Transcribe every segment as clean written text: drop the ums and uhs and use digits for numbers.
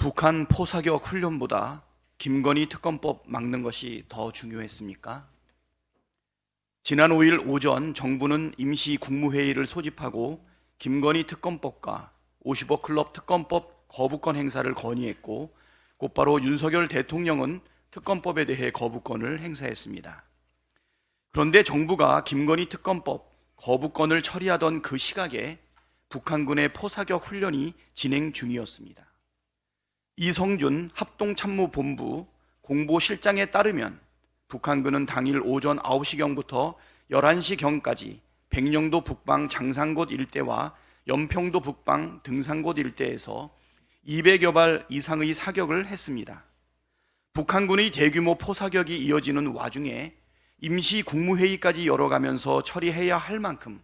북한 포사격 훈련보다 김건희 특검법 막는 것이 더 중요했습니까? 지난 5일 오전 정부는 임시 국무회의를 소집하고 김건희 특검법과 50억 클럽 특검법 거부권 행사를 건의했고, 곧바로 윤석열 대통령은 특검법에 대해 거부권을 행사했습니다. 그런데 정부가 김건희 특검법 거부권을 처리하던 그 시각에 북한군의 포사격 훈련이 진행 중이었습니다. 이성준 합동참모본부 공보실장에 따르면 북한군은 당일 오전 9시경부터 11시경까지 백령도 북방 장산곶 일대와 연평도 북방 등산곶 일대에서 200여 발 이상의 사격을 했습니다. 북한군의 대규모 포사격이 이어지는 와중에 임시 국무회의까지 열어가면서 처리해야 할 만큼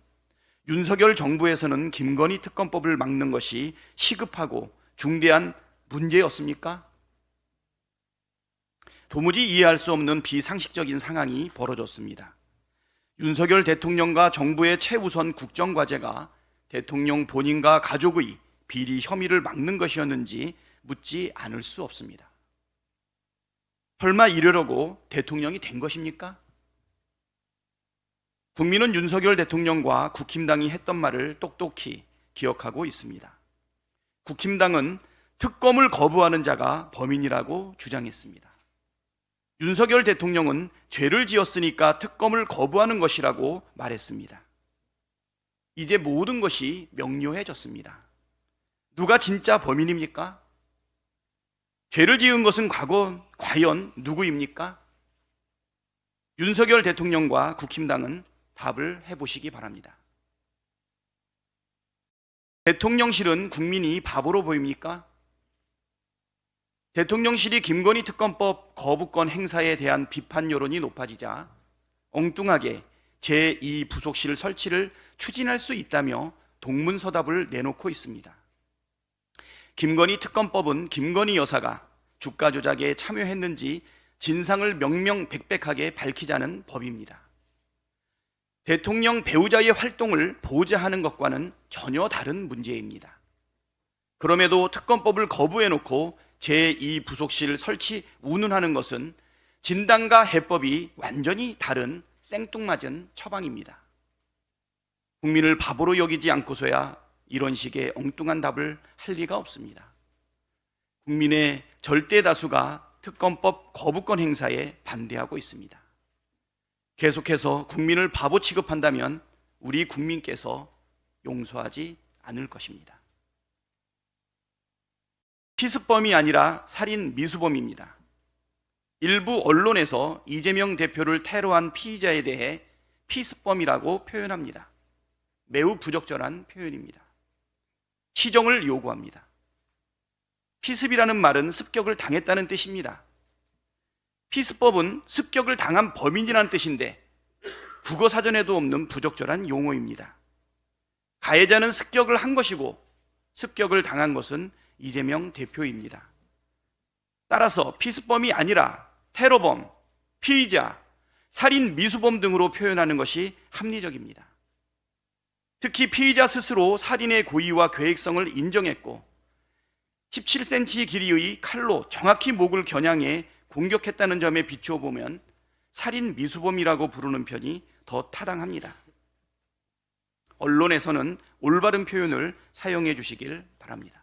윤석열 정부에서는 김건희 특검법을 막는 것이 시급하고 중대한 문제였습니까? 도무지 이해할 수 없는 비상식적인 상황이 벌어졌습니다. 윤석열 대통령과 정부의 최우선 국정과제가 대통령 본인과 가족의 비리 혐의를 막는 것이었는지 묻지 않을 수 없습니다. 설마 이러려고 대통령이 된 것입니까? 국민은 윤석열 대통령과 국힘당이 했던 말을 똑똑히 기억하고 있습니다. 국힘당은 특검을 거부하는 자가 범인이라고 주장했습니다. 윤석열 대통령은 죄를 지었으니까 특검을 거부하는 것이라고 말했습니다. 이제 모든 것이 명료해졌습니다. 누가 진짜 범인입니까? 죄를 지은 것은 과연 누구입니까? 윤석열 대통령과 국힘당은 답을 해보시기 바랍니다. 대통령실은 국민이 바보로 보입니까? 대통령실이 김건희 특검법 거부권 행사에 대한 비판 여론이 높아지자 엉뚱하게 제2부속실 설치를 추진할 수 있다며 동문서답을 내놓고 있습니다. 김건희 특검법은 김건희 여사가 주가 조작에 참여했는지 진상을 명명백백하게 밝히자는 법입니다. 대통령 배우자의 활동을 보좌하는 것과는 전혀 다른 문제입니다. 그럼에도 특검법을 거부해놓고 제2부속실 설치 운운하는 것은 진단과 해법이 완전히 다른 생뚱맞은 처방입니다. 국민을 바보로 여기지 않고서야 이런 식의 엉뚱한 답을 할 리가 없습니다. 국민의 절대 다수가 특검법 거부권 행사에 반대하고 있습니다. 계속해서 국민을 바보 취급한다면 우리 국민께서 용서하지 않을 것입니다. 피습범이 아니라 살인 미수범입니다. 일부 언론에서 이재명 대표를 테러한 피의자에 대해 피습범이라고 표현합니다. 매우 부적절한 표현입니다. 시정을 요구합니다. 피습이라는 말은 습격을 당했다는 뜻입니다. 피습법은 습격을 당한 범인이라는 뜻인데 국어사전에도 없는 부적절한 용어입니다. 가해자는 습격을 한 것이고 습격을 당한 것은 이재명 대표입니다. 따라서 피습범이 아니라 테러범, 피의자, 살인 미수범 등으로 표현하는 것이 합리적입니다. 특히 피의자 스스로 살인의 고의와 계획성을 인정했고 17cm 길이의 칼로 정확히 목을 겨냥해 공격했다는 점에 비추어 보면 살인 미수범이라고 부르는 편이 더 타당합니다. 언론에서는 올바른 표현을 사용해 주시길 바랍니다.